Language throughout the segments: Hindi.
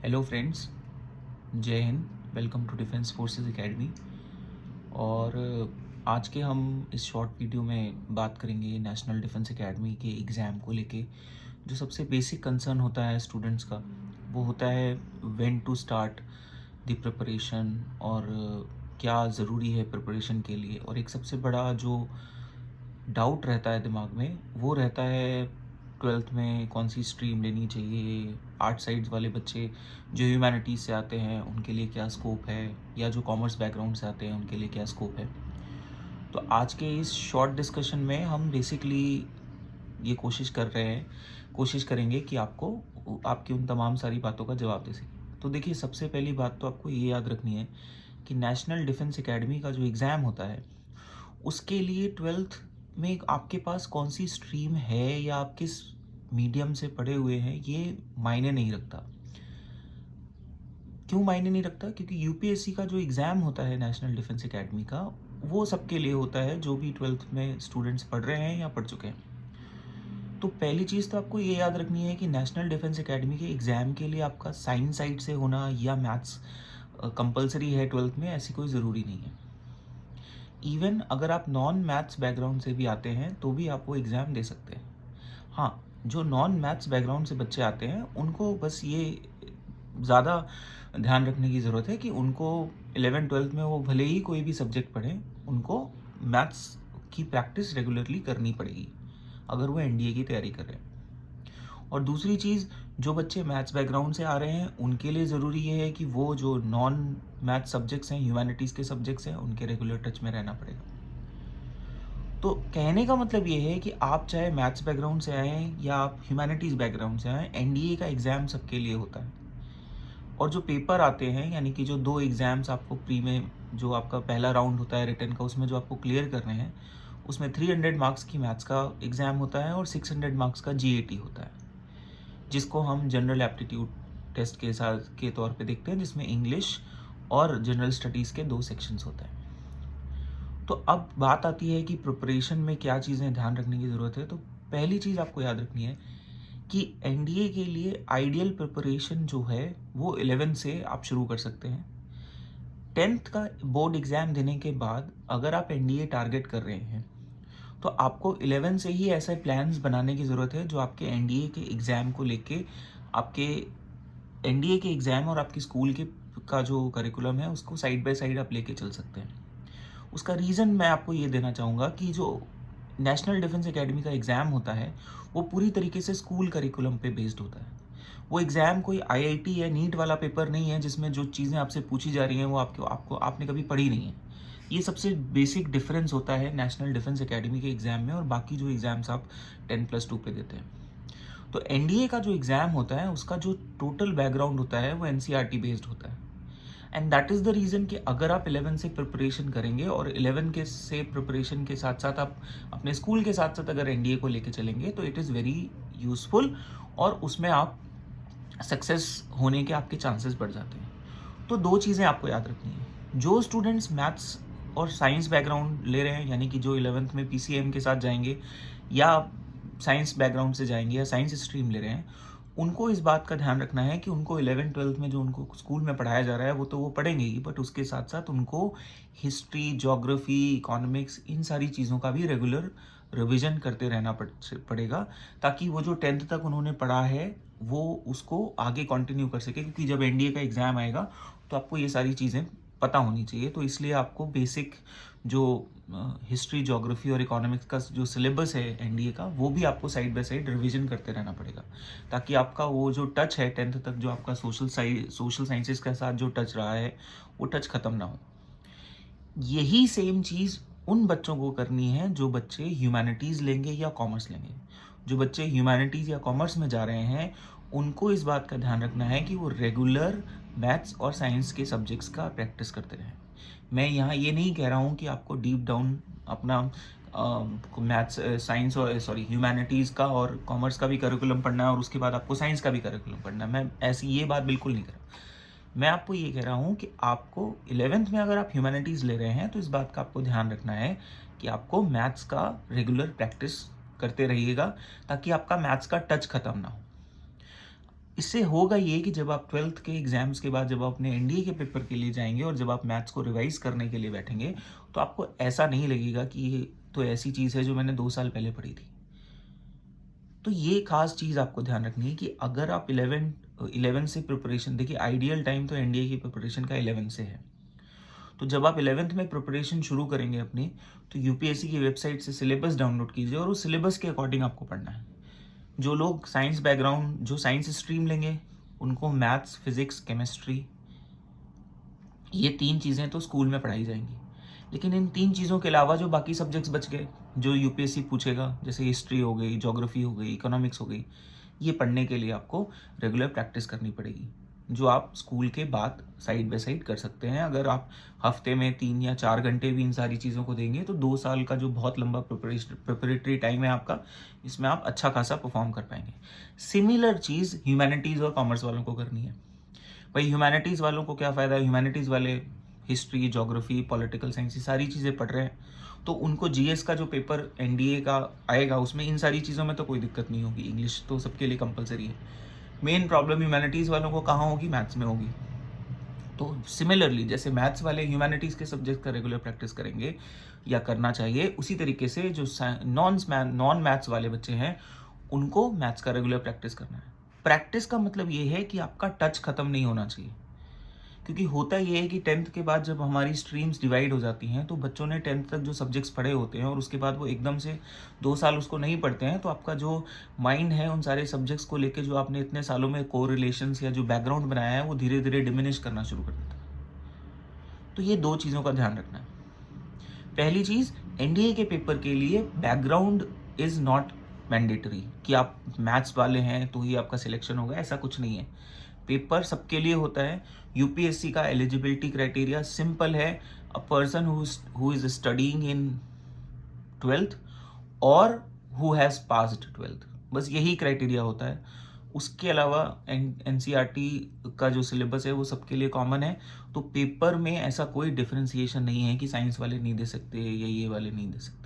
हेलो फ्रेंड्स, जय Hind. Welcome to defence forces academy. और आज के हम इस शॉर्ट वीडियो में बात करेंगे नेशनल डिफेंस एकेडमी के एग्ज़ाम को लेके। जो सबसे बेसिक कंसर्न होता है स्टूडेंट्स का, वो होता है when to start the preparation, और क्या ज़रूरी है प्रिपरेशन के लिए। और एक सबसे बड़ा जो डाउट रहता है दिमाग में, वो रहता है ट्वेल्थ में कौन सी स्ट्रीम लेनी चाहिए। आर्ट साइड्स वाले बच्चे जो ह्यूमैनिटीज़ से आते हैं उनके लिए क्या स्कोप है, या जो कॉमर्स बैकग्राउंड से आते हैं उनके लिए क्या स्कोप है। तो आज के इस शॉर्ट डिस्कशन में हम बेसिकली ये कोशिश करेंगे कि आपको आपकी उन तमाम सारी बातों का जवाब दे सकें। तो देखिए, सबसे पहली बात तो आपको ये याद रखनी है कि नेशनल डिफेंस एकेडमी का जो एग्ज़ाम होता है, उसके लिए ट्वेल्थ में आपके पास कौन सी स्ट्रीम है या आप किस मीडियम से पढ़े हुए हैं, ये मायने नहीं रखता। क्यों मायने नहीं रखता? क्योंकि यूपीएससी का जो एग्ज़ाम होता है नेशनल डिफेंस एकेडमी का, वो सबके लिए होता है जो भी ट्वेल्थ में स्टूडेंट्स पढ़ रहे हैं या पढ़ चुके हैं। तो पहली चीज़ तो आपको ये याद रखनी है कि नेशनल डिफेंस एकेडमी के एग्ज़ाम के लिए आपका साइंस साइड से होना या मैथ्स कंपलसरी है ट्वेल्थ में, ऐसी कोई ज़रूरी नहीं है। इवन अगर आप नॉन मैथ्स बैकग्राउंड से भी आते हैं तो भी आप वो एग्ज़ाम दे सकते हैं। हाँ, जो नॉन मैथ्स बैकग्राउंड से बच्चे आते हैं उनको बस ये ज़्यादा ध्यान रखने की ज़रूरत है कि उनको 11th-12th में वो भले ही कोई भी सब्जेक्ट पढ़ें, उनको मैथ्स की प्रैक्टिस रेगुलरली करनी पड़ेगी अगर वो एनडीए की तैयारी कर रहे हैं। और दूसरी चीज़, जो बच्चे मैथ्स बैकग्राउंड से आ रहे हैं उनके लिए ज़रूरी ये है कि वो जो नॉन मैथ्स सब्जेक्ट्स हैं, ह्यूमैनिटीज़ के सब्जेक्ट्स हैं, उनके रेगुलर टच में रहना पड़ेगा। तो कहने का मतलब ये है कि आप चाहे मैथ्स बैकग्राउंड से आएँ या आप ह्यूमैनिटीज़ बैकग्राउंड से आएँ, एनडीए का एग्ज़ाम सबके लिए होता है। और जो पेपर आते हैं, यानी कि जो 2 एग्ज़ाम्स आपको प्री में, जो आपका पहला राउंड होता है रिटन का, उसमें जो आपको क्लियर करने हैं, उसमें 300 मार्क्स की मैथ्स का एग्ज़ाम होता है और 600 मार्क्स का जीएटी होता है, जिसको हम जनरल एप्टीट्यूड टेस्ट के साथ के तौर पे देखते हैं, जिसमें इंग्लिश और जनरल स्टडीज़ के 2 सेक्शंस होते हैं। तो अब बात आती है कि प्रिपरेशन में क्या चीज़ें ध्यान रखने की ज़रूरत है। तो पहली चीज़ आपको याद रखनी है कि एनडीए के लिए आइडियल प्रिपरेशन जो है वो 11 से आप शुरू कर सकते हैं। 10th का बोर्ड एग्ज़ाम देने के बाद अगर आप एनडीए टारगेट कर रहे हैं, तो आपको 11 से ही ऐसे प्लान्स बनाने की ज़रूरत है जो आपके एनडीए के एग्ज़ाम को लेके, आपके एनडीए के एग्ज़ाम और आपकी स्कूल के का जो करिकुलम है उसको साइड बाय साइड आप लेके चल सकते हैं। उसका रीज़न मैं आपको ये देना चाहूँगा कि जो नेशनल डिफेंस एकेडमी का एग्ज़ाम होता है, वो पूरी तरीके से स्कूल करिकुलम पे बेस्ड होता है। वो एग्ज़ाम कोई आईआईटी या नीट वाला पेपर नहीं है जिसमें जो चीज़ें आपसे पूछी जा रही हैं वो आपको आपको आपने कभी पढ़ी नहीं है। ये सबसे बेसिक डिफरेंस होता है नेशनल डिफेंस एकेडमी के एग्ज़ाम में और बाकी जो एग्ज़ाम्स आप 10+2 पे देते हैं। तो एनडीए का जो एग्ज़ाम होता है उसका जो टोटल बैकग्राउंड होता है वो एनसीईआरटी बेस्ड होता है। And that is the reason कि अगर आप 11 से प्रिपरेशन करेंगे और 11 के से प्रिपरेशन के साथ साथ आप अपने स्कूल के साथ साथ अगर एनडीए को लेके चलेंगे तो इट इज़ वेरी यूज़फुल, और उसमें आप सक्सेस होने के आपके चांसेस बढ़ जाते हैं। तो 2 चीज़ें आपको याद रखनी है। जो स्टूडेंट्स मैथ्स और साइंस बैकग्राउंड ले रहे हैं, यानी कि जो 11th में पीसीएम के साथ जाएंगे या साइंस बैकग्राउंड से जाएंगे या साइंस स्ट्रीम ले रहे हैं, उनको इस बात का ध्यान रखना है कि उनको 11th-12th में जो उनको स्कूल में पढ़ाया जा रहा है वो तो वो पढ़ेंगे ही, बट उसके साथ साथ उनको हिस्ट्री, ज्योग्राफी, इकोनॉमिक्स, इन सारी चीज़ों का भी रेगुलर रिविजन करते रहना पड़ेगा, ताकि वो जो 10th तक उन्होंने पढ़ा है वो उसको आगे कंटिन्यू कर सके। क्योंकि जब एनडीए का एग्ज़ाम आएगा तो आपको ये सारी चीज़ें पता होनी चाहिए। तो इसलिए आपको बेसिक जो हिस्ट्री, ज्योग्राफी और इकोनॉमिक्स का जो सिलेबस है एनडीए का, वो भी आपको साइड बाय साइड रिवीजन करते रहना पड़ेगा, ताकि आपका वो जो टच है 10th तक, जो आपका सोशल साइंसेस के साथ जो टच रहा है, वो टच खत्म ना हो। यही सेम चीज़ उन बच्चों को करनी है जो बच्चे ह्यूमैनिटीज़ लेंगे या कॉमर्स लेंगे। जो बच्चे ह्यूमैनिटीज़ या कॉमर्स में जा रहे हैं, उनको इस बात का ध्यान रखना है कि वो रेगुलर मैथ्स और साइंस के सब्जेक्ट्स का प्रैक्टिस करते रहें। मैं यहाँ ये नहीं कह रहा हूँ कि आपको डीप डाउन अपना मैथ्स, साइंस और ह्यूमैनिटीज़ का और कॉमर्स का भी करिकुलम पढ़ना है और उसके बाद आपको साइंस का भी करिकुलम पढ़ना है। मैं ऐसी ये बात बिल्कुल नहीं कर रहा। मैं आपको ये कह रहा हूँ कि आपको 11th में अगर आप ह्यूमैनिटीज़ ले रहे हैं तो इस बात का आपको ध्यान रखना है कि आपको मैथ्स का रेगुलर प्रैक्टिस करते रहिएगा, ताकि आपका मैथ्स का टच खत्म ना हो। इससे होगा ये कि जब आप 12th के एग्ज़ाम्स के बाद जब आप अपने एनडीए के पेपर के लिए जाएँगे और जब आप मैथ्स को रिवाइज़ करने के लिए बैठेंगे, तो आपको ऐसा नहीं लगेगा कि ये तो ऐसी चीज़ है जो मैंने 2 साल पहले पढ़ी थी। तो ये खास चीज़ आपको ध्यान रखनी है कि अगर आप 11 से प्रिपरेशन, देखिए आइडियल टाइम तो एनडीए की प्रिपरेशन का 11 से है। तो जब आप 11th में प्रिपरेशन शुरू करेंगे अपनी, तो यूपीएससी की वेबसाइट से सिलेबस डाउनलोड कीजिए और उस सिलेबस के अकॉर्डिंग आपको पढ़ना है। जो लोग साइंस बैकग्राउंड, जो साइंस स्ट्रीम लेंगे, उनको मैथ्स, फिजिक्स, केमिस्ट्री, ये 3 चीज़ें तो स्कूल में पढ़ाई जाएंगी। लेकिन इन 3 चीज़ों के अलावा जो बाकी सब्जेक्ट्स बच गए, जो यूपीएससी पूछेगा, जैसे हिस्ट्री हो गई, ज्योग्राफी हो गई, इकोनॉमिक्स हो गई, ये पढ़ने के लिए आपको रेगुलर प्रैक्टिस करनी पड़ेगी, जो आप स्कूल के बाद साइड बाय साइड कर सकते हैं। अगर आप हफ्ते में 3 या 4 घंटे भी इन सारी चीज़ों को देंगे, तो 2 साल का जो बहुत लंबा प्रिपरेटरी टाइम है आपका, इसमें आप अच्छा खासा परफॉर्म कर पाएंगे। सिमिलर चीज़ ह्यूमैनिटीज़ और कॉमर्स वालों को करनी है। भाई ह्यूमैनिटीज़ वालों को क्या फ़ायदा है, ह्यूमैनिटीज़ वाले हिस्ट्री, ज्योग्राफी, पॉलिटिकल साइंस, ये सारी चीज़ें पढ़ रहे हैं, तो उनको जीएस का जो पेपर एनडीए का आएगा उसमें इन सारी चीज़ों में तो कोई दिक्कत नहीं होगी। इंग्लिश तो सबके लिए कंपलसरी है। मेन प्रॉब्लम ह्यूमैनिटीज़ वालों को कहाँ होगी, मैथ्स में होगी। तो सिमिलरली जैसे मैथ्स वाले ह्यूमैनिटीज़ के सब्जेक्ट का रेगुलर प्रैक्टिस करेंगे या करना चाहिए, उसी तरीके से जो नॉन मैथ्स वाले बच्चे हैं, उनको मैथ्स का रेगुलर प्रैक्टिस करना है। प्रैक्टिस का मतलब ये है कि आपका टच खत्म नहीं होना चाहिए, क्योंकि होता ये है कि 10th के बाद जब हमारी स्ट्रीम्स डिवाइड हो जाती हैं, तो बच्चों ने 10th तक जो सब्जेक्ट्स पढ़े होते हैं और उसके बाद वो एकदम से 2 साल उसको नहीं पढ़ते हैं, तो आपका जो माइंड है उन सारे सब्जेक्ट्स को लेके, जो आपने इतने सालों में कोरिलेशंस या जो बैकग्राउंड बनाया है, वो धीरे धीरे डिमिनिश करना शुरू कर देता है। तो ये 2 चीज़ों का ध्यान रखना है। पहली चीज़, एनडीए के पेपर के लिए बैकग्राउंड इज़ नॉट मैंडेटरी कि आप मैथ्स वाले हैं तो ही आपका सिलेक्शन होगा, ऐसा कुछ नहीं है। पेपर सबके लिए होता है। यूपीएससी का एलिजिबिलिटी क्राइटेरिया सिंपल है, a person who is studying in 12th और हु हैज़ पास्ड 12th, बस यही क्राइटेरिया होता है। उसके अलावा एनसीईआरटी का जो सिलेबस है वो सबके लिए कॉमन है। तो पेपर में ऐसा कोई डिफरेंशिएशन नहीं है कि साइंस वाले नहीं दे सकते या ये वाले नहीं दे सकते।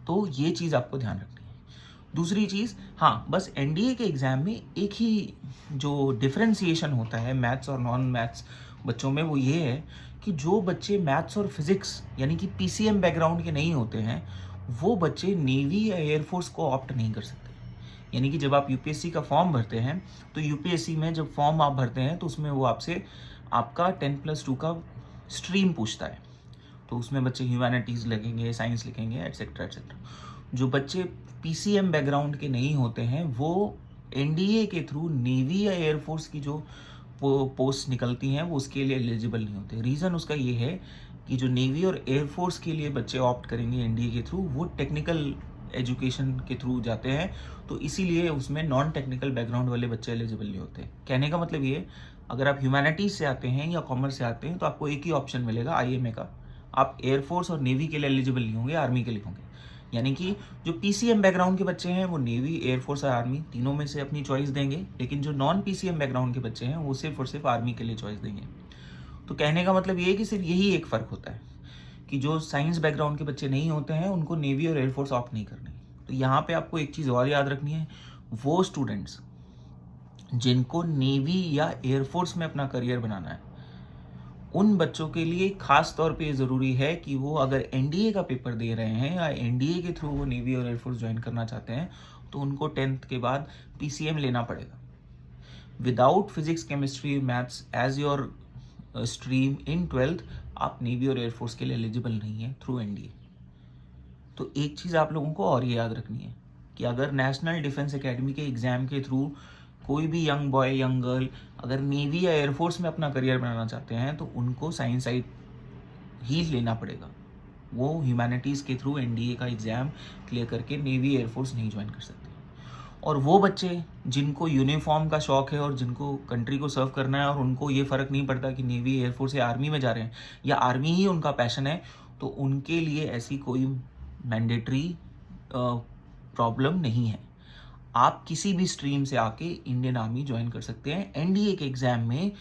तो ये चीज़ आपको ध्यान रखनी है। दूसरी चीज़, हाँ, बस एनडीए के एग्ज़ाम में एक ही जो डिफरेंशिएशन होता है मैथ्स और नॉन मैथ्स बच्चों में, वो ये है कि जो बच्चे मैथ्स और फिज़िक्स यानी कि पीसीएम बैकग्राउंड के नहीं होते हैं, वो बच्चे नेवी या एयरफोर्स को ऑप्ट नहीं कर सकते। यानी कि जब आप यूपीएससी का फॉर्म भरते हैं, तो यूपीएससी में जब फॉर्म आप भरते हैं, तो उसमें वो आपसे आपका 10+2 का स्ट्रीम पूछता है। तो उसमें बच्चे ह्यूमैनिटीज़ लिखेंगे, साइंस लिखेंगे, एटसेट्रा एटसेट्रा। जो बच्चे पीसीएम बैकग्राउंड के नहीं होते हैं, वो एनडीए के थ्रू नेवी या एयरफोर्स की जो पोस्ट निकलती हैं, वो उसके लिए एलिजिबल नहीं होते। रीज़न उसका ये है कि जो नेवी और एयरफोर्स के लिए बच्चे ऑप्ट करेंगे एनडीए के थ्रू, वो टेक्निकल एजुकेशन के थ्रू जाते हैं, तो इसीलिए उसमें नॉन टेक्निकल बैकग्राउंड वाले बच्चे एलिजिबल नहीं होते। कहने का मतलब ये, अगर आप ह्यूमैनिटीज़ से आते हैं या कॉमर्स से आते हैं, तो आपको एक ही ऑप्शन मिलेगा आईएमए का। आप एयरफोर्स और नेवी के लिए एलिजिबल नहीं होंगे, आर्मी के लिए होंगे। यानी कि जो पीसीएम बैकग्राउंड के बच्चे हैं, वो नेवी, एयरफोर्स और आर्मी तीनों में से अपनी चॉइस देंगे, लेकिन जो नॉन पीसीएम बैकग्राउंड के बच्चे हैं, वो सिर्फ और सिर्फ आर्मी के लिए चॉइस देंगे। तो कहने का मतलब ये है कि सिर्फ यही एक फ़र्क होता है कि जो साइंस बैकग्राउंड के बच्चे नहीं होते हैं, उनको नेवी और एयरफोर्स ऑप्ट नहीं करनी। तो यहाँ पे आपको एक चीज़ और याद रखनी है, वो स्टूडेंट्स जिनको नेवी या एयरफोर्स में अपना करियर बनाना है, उन बच्चों के लिए खास तौर पे ज़रूरी है कि वो अगर एनडीए का पेपर दे रहे हैं या एनडीए के थ्रू वो नेवी और एयरफोर्स ज्वाइन करना चाहते हैं, तो उनको 10th के बाद पीसीएम लेना पड़ेगा। Without physics, chemistry, maths as your stream in 12th, आप नेवी और एयरफोर्स के लिए एलिजिबल नहीं है थ्रू एनडीए। तो एक चीज़ आप लोगों को और ये याद रखनी है कि अगर नेशनल डिफेंस एकेडमी के एग्ज़ाम के थ्रू कोई भी यंग बॉय, यंग गर्ल अगर नेवी या एयरफोर्स में अपना करियर बनाना चाहते हैं, तो उनको साइंस साइड ही लेना पड़ेगा। वो ह्यूमैनिटीज़ के थ्रू एनडीए का एग्ज़ाम क्लियर करके नेवी, एयरफोर्स नहीं ज्वाइन कर सकते। और वो बच्चे जिनको यूनिफॉर्म का शौक़ है और जिनको कंट्री को सर्व करना है और उनको ये फ़र्क नहीं पड़ता कि नेवी, एयरफोर्स या आर्मी में जा रहे हैं, या आर्मी ही उनका पैशन है, तो उनके लिए ऐसी कोई मैंडेटरी प्रॉब्लम नहीं है। आप किसी भी स्ट्रीम से आके इंडियन आर्मी ज्वाइन कर सकते हैं। एनडीए के एग्ज़ाम में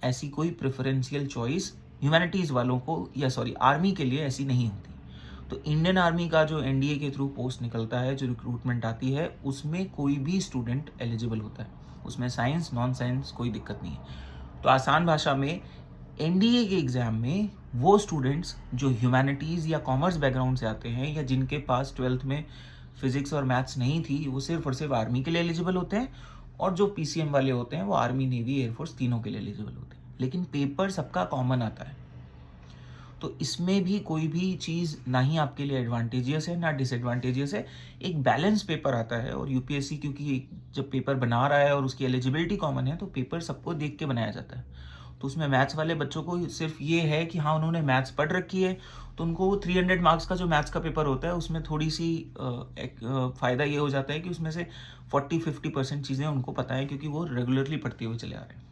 ऐसी कोई प्रेफरेंशियल चॉइस ह्यूमैनिटीज़ वालों को, या सॉरी, आर्मी के लिए ऐसी नहीं होती। तो इंडियन आर्मी का जो एनडीए के थ्रू पोस्ट निकलता है, जो रिक्रूटमेंट आती है, उसमें कोई भी स्टूडेंट एलिजिबल होता है। उसमें साइंस, नॉन साइंस कोई दिक्कत नहीं है। तो आसान भाषा में एनडीए के एग्ज़ाम में वो स्टूडेंट्स जो ह्यूमैनिटीज़ या कॉमर्स बैकग्राउंड से आते हैं, या जिनके पास 12th में फिजिक्स और मैथ्स नहीं थी, वो सिर्फ और सिर्फ आर्मी के लिए एलिजिबल होते हैं। और जो पीसीएम वाले होते हैं वो आर्मी, नेवी, एयरफोर्स तीनों के लिए एलिजिबल होते हैं। लेकिन पेपर सबका कॉमन आता है। तो इसमें भी कोई भी चीज़ ना ही आपके लिए एडवांटेजियस है ना डिसएडवांटेजियस है। एक बैलेंस पेपर आता है, और यूपीएससी क्योंकि जब पेपर बना रहा है और उसकी एलिजिबिलिटी कॉमन है, तो पेपर सबको देख के बनाया जाता है। तो उसमें मैथ्स वाले बच्चों को सिर्फ ये है कि हाँ, उन्होंने मैथ्स पढ़ रखी है, तो उनको 300 मार्क्स का जो मैथ्स का पेपर होता है, उसमें थोड़ी सी फ़ायदा ये हो जाता है कि उसमें से 40-50% चीज़ें उनको पता है, क्योंकि वो रेगुलरली पढ़ते हुए चले आ रहे हैं।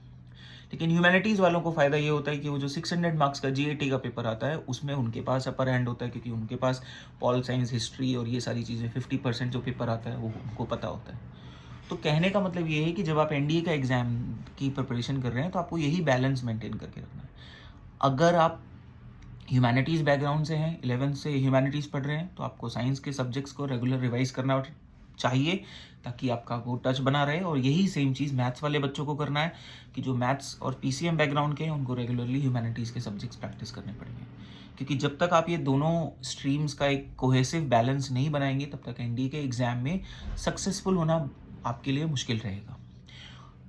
लेकिन ह्यूमैनिटीज़ वालों को फ़ायदा ये होता है कि वो जो 600 मार्क्स का जीएटी का पेपर आता है, उसमें उनके पास अपर हैंड होता है, क्योंकि उनके पास पॉल साइंस, हिस्ट्री और ये सारी चीज़ें 50% जो पेपर आता है वो उनको पता होता है। तो कहने का मतलब ये है कि जब आप एनडीए का एग्ज़ाम की प्रिपरेशन कर रहे हैं, तो आपको यही बैलेंस मेंटेन करके रखना है। अगर आप ह्यूमैनिटीज़ बैकग्राउंड से हैं, 11th से ह्यूमैनिटीज़ पढ़ रहे हैं, तो आपको साइंस के सब्जेक्ट्स को रेगुलर रिवाइज करना चाहिए, ताकि आपका वो टच बना रहे। और यही सेम चीज़ मैथ्स वाले बच्चों को करना है, कि जो मैथ्स और पीसीएम बैकग्राउंड के हैं, उनको रेगुलरली ह्यूमैनिटीज़ के सब्जेक्ट्स प्रैक्टिस करने पड़ेंगे। क्योंकि जब तक आप ये दोनों स्ट्रीम्स का एक कोहेसिव बैलेंस नहीं बनाएंगे, तब तक एनडीए के एग्ज़ाम में सक्सेसफुल होना आपके लिए मुश्किल रहेगा।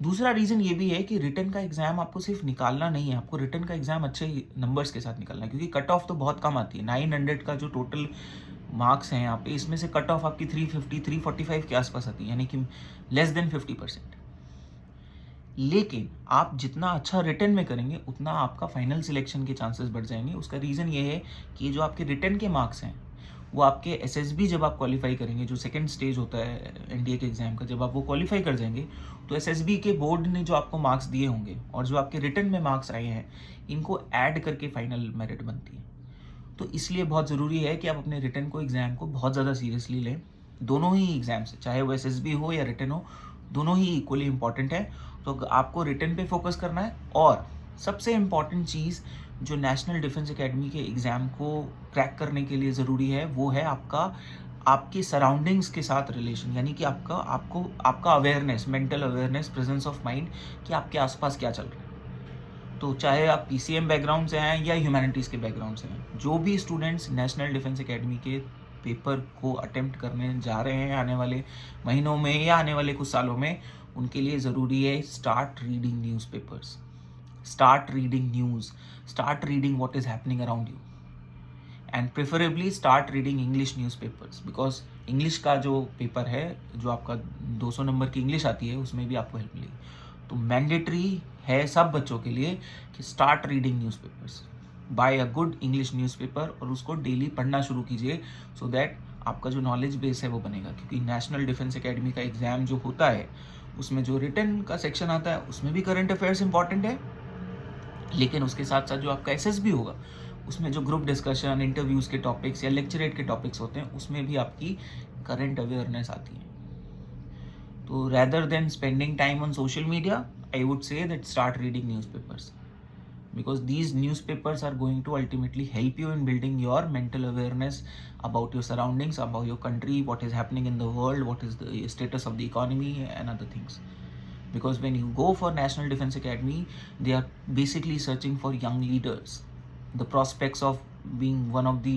दूसरा रीज़न ये भी है कि रिटन का एग्ज़ाम आपको सिर्फ निकालना नहीं है, आपको रिटन का एग्ज़ाम अच्छे नंबर्स के साथ निकालना है, क्योंकि कट ऑफ तो बहुत कम आती है। 900 का जो टोटल मार्क्स हैं यहाँ पे, इसमें से कट ऑफ आपकी 350, 345 के आसपास आती है, यानी कि लेस देन 50%। लेकिन आप जितना अच्छा रिटन में करेंगे, उतना आपका फाइनल सिलेक्शन के चांसेस बढ़ जाएंगे। उसका रीज़न ये है कि जो आपके रिटन के मार्क्स हैं, वो आपके एसएसबी जब आप क्वालिफाई करेंगे, जो सेकंड स्टेज होता है एनडीए के एग्ज़ाम का, जब आप वो क्वालिफाई कर जाएंगे, तो एसएसबी के बोर्ड ने जो आपको मार्क्स दिए होंगे और जो आपके रिटन में मार्क्स आए हैं, इनको ऐड करके फाइनल मेरिट बनती है। तो इसलिए बहुत ज़रूरी है कि आप अपने रिटन को, एग्ज़ाम को बहुत ज़्यादा सीरियसली लें। दोनों ही एग्ज़ाम से, चाहे वो एसएसबी हो या रिटन हो, दोनों ही इक्वली इंपॉर्टेंट है। तो आपको रिटन पे फोकस करना है। और सबसे इम्पॉर्टेंट चीज़ जो नेशनल डिफेंस एकेडमी के एग्ज़ाम को क्रैक करने के लिए ज़रूरी है, वो है आपके सराउंडिंग्स के साथ रिलेशन, यानी कि आपका awareness, mental awareness, presence of mind, कि आपके आसपास क्या चल रहा है। तो चाहे आप पीसीएम बैकग्राउंड से हैं या ह्यूमैनिटीज़ के बैकग्राउंड से हैं, जो भी स्टूडेंट्स नेशनल डिफेंस एकेडमी के पेपर को अटेम्प्ट करने जा रहे हैं आने वाले महीनों में या आने वाले कुछ सालों में, उनके लिए ज़रूरी है start reading newspapers, start reading news, start reading what is happening around you, and preferably start reading English newspapers, because English का जो पेपर है, जो आपका 200 नंबर की इंग्लिश आती है, उसमें भी आपको हेल्प मिलेगी। तो मैंडेटरी है सब बच्चों के लिए कि start reading newspapers, buy a good English newspaper, और उसको डेली पढ़ना शुरू कीजिए, सो दैट आपका जो नॉलेज बेस है वो बनेगा। क्योंकि नेशनल डिफेंस एकेडमी का एग्ज़ाम जो होता है, उसमें जो रिटन का सेक्शन आता है, उसमें भी करंट अफेयर्स इंपॉर्टेंट है, लेकिन उसके साथ साथ जो आपका एसएसबी होगा, उसमें जो ग्रुप डिस्कशन, इंटरव्यूज़ के टॉपिक्स या लेक्चरेट के टॉपिक्स होते हैं, उसमें भी आपकी करंट अवेयरनेस आती है। तो rather than spending time on social media, I would say that start reading newspapers, because these newspapers are going to ultimately help you in building your mental awareness about your surroundings, about your country, what is happening in the world, what is the status of the economy and other things. Because when you go for National Defense Academy, they are basically searching for young leaders, the prospects of being one of the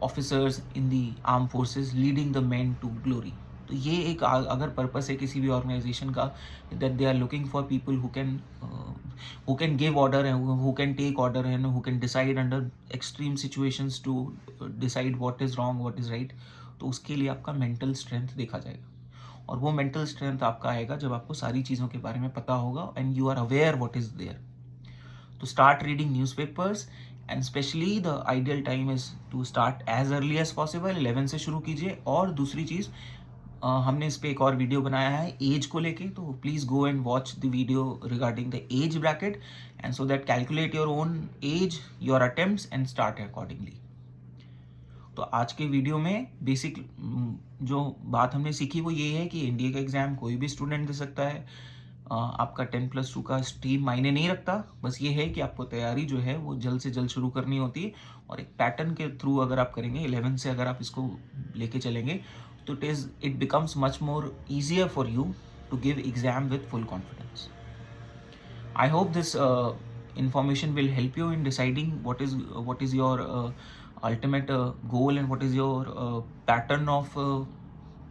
officers in the armed forces, leading the men to glory. तो ये एक अगर पर्पस है किसी भी ऑर्गेनाइजेशन का, that they are looking for people who can give order and who can take order and who can decide under extreme situations to decide what is wrong, what is right, तो उसके लिए आपका मेंटल स्ट्रेंथ देखा जाएगा। और वो मेंटल स्ट्रेंथ आपका आएगा जब आपको सारी चीज़ों के बारे में पता होगा and you are aware what is there. तो start reading newspapers, and specially the ideal time is to start as early as possible, 11 से शुरू कीजिए। और दूसरी चीज़, हमने इस पे एक और वीडियो बनाया है एज को लेके, तो please go and watch the video regarding the age bracket, and so that calculate your own age, your attempts and start accordingly. तो आज के वीडियो में बेसिक जो बात हमने सीखी वो ये है कि एनडीए का एग्ज़ाम कोई भी स्टूडेंट दे सकता है। आपका 10+2 का स्ट्रीम मायने नहीं रखता, बस ये है कि आपको तैयारी जो है वो जल्द से जल्द शुरू करनी होती है और एक पैटर्न के थ्रू अगर आप करेंगे 11 से अगर आप इसको लेके चलेंगे तो it becomes much more easier for you to give exam with full confidence. I hope this information will help you in deciding what is your ultimate goal and what is your pattern of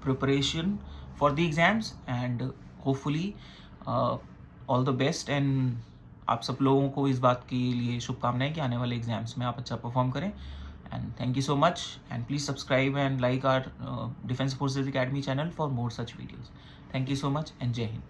preparation for the exams, and hopefully all the best. And आप सब लोगों को इस बात के लिए शुभकामनाएं कि आने वाले एग्जाम्स में आप अच्छा परफॉर्म करें. And thank you so much, and please subscribe and like our Defense Forces Academy channel for more such videos. Thank you so much and Jai Hind.